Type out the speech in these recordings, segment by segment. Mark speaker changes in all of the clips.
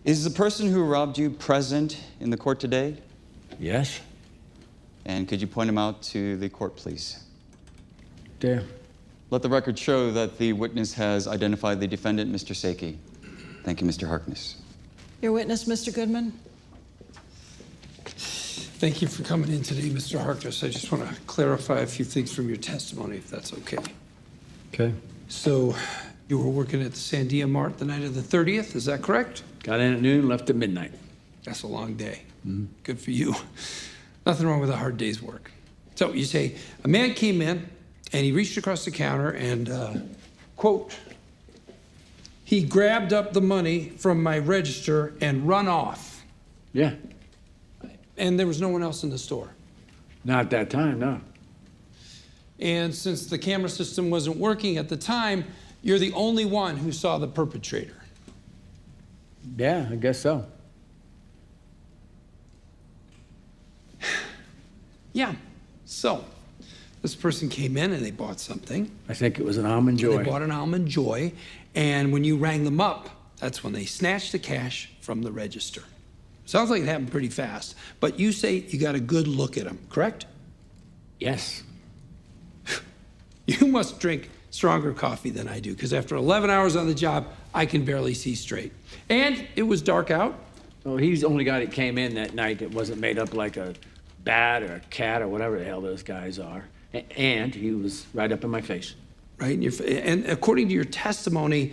Speaker 1: Is the person who robbed you present in the court today?
Speaker 2: Yes.
Speaker 1: And could you point him out to the court, please?
Speaker 2: There.
Speaker 1: Let the record show that the witness has identified the defendant, Mr. Saiki. Thank you, Mr. Harkness.
Speaker 3: Your witness, Mr. Goodman.
Speaker 4: Thank you for coming in today, Mr. Harkness. I just want to clarify a few things from your testimony, if that's okay.
Speaker 2: Okay.
Speaker 4: So, you were working at the Sandia Mart the night of the 30th, is that correct?
Speaker 2: Got in at noon, left at midnight.
Speaker 4: That's a long day. Good for you. Nothing wrong with a hard day's work. So, you say, a man came in, and he reached across the counter and, quote, he grabbed up the money from my register and run off.
Speaker 2: Yeah.
Speaker 4: And there was no one else in the store.
Speaker 2: Not at that time, no.
Speaker 4: And since the camera system wasn't working at the time, you're the only one who saw the perpetrator.
Speaker 2: Yeah, I guess so.
Speaker 4: Yeah. So, this person came in and they bought something.
Speaker 2: I think it was an Almond Joy.
Speaker 4: They bought an Almond Joy, and when you rang them up, that's when they snatched the cash from the register. Sounds like it happened pretty fast, but you say you got a good look at them, correct?
Speaker 2: Yes.
Speaker 4: You must drink stronger coffee than I do, because after 11 hours on the job, I can barely see straight. And it was dark out.
Speaker 2: Well, he's the only guy that came in that night that wasn't made up like a bat or a cat or whatever the hell those guys are. And he was right up in my face.
Speaker 4: Right? And according to your testimony,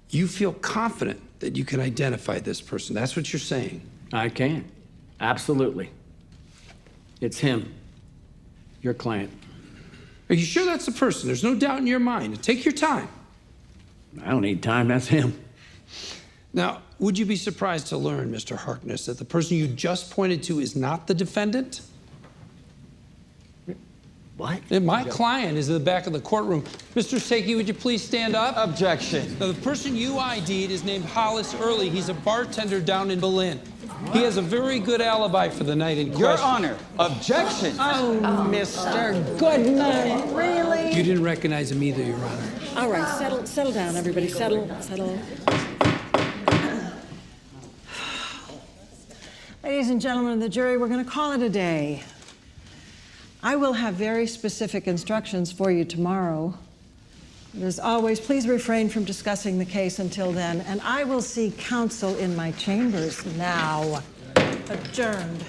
Speaker 4: you feel confident that you can identify this person. That's what you're saying.
Speaker 2: I can. Absolutely. It's him. Your client.
Speaker 4: Are you sure that's the person? There's no doubt in your mind. Take your time.
Speaker 2: I don't need time. That's him.
Speaker 4: Now, would you be surprised to learn, Mr. Harkness, that the person you just pointed to is not the defendant?
Speaker 2: What?
Speaker 4: And my client is in the back of the courtroom. Mr. Saiki, would you please stand up?
Speaker 1: Objection.
Speaker 4: Now, the person you ID'd is named Hollis Early. He's a bartender down in Berlin. He has a very good alibi for the night in question.
Speaker 1: Your Honor, objection.
Speaker 3: Oh, Mr. Goodman, really?
Speaker 4: You didn't recognize him either, Your Honor.
Speaker 3: All right, settle down, everybody. Settle. Ladies and gentlemen of the jury, we're going to call it a day. I will have very specific instructions for you tomorrow. As always, please refrain from discussing the case until then, and I will see counsel in my chambers now. Adjourned.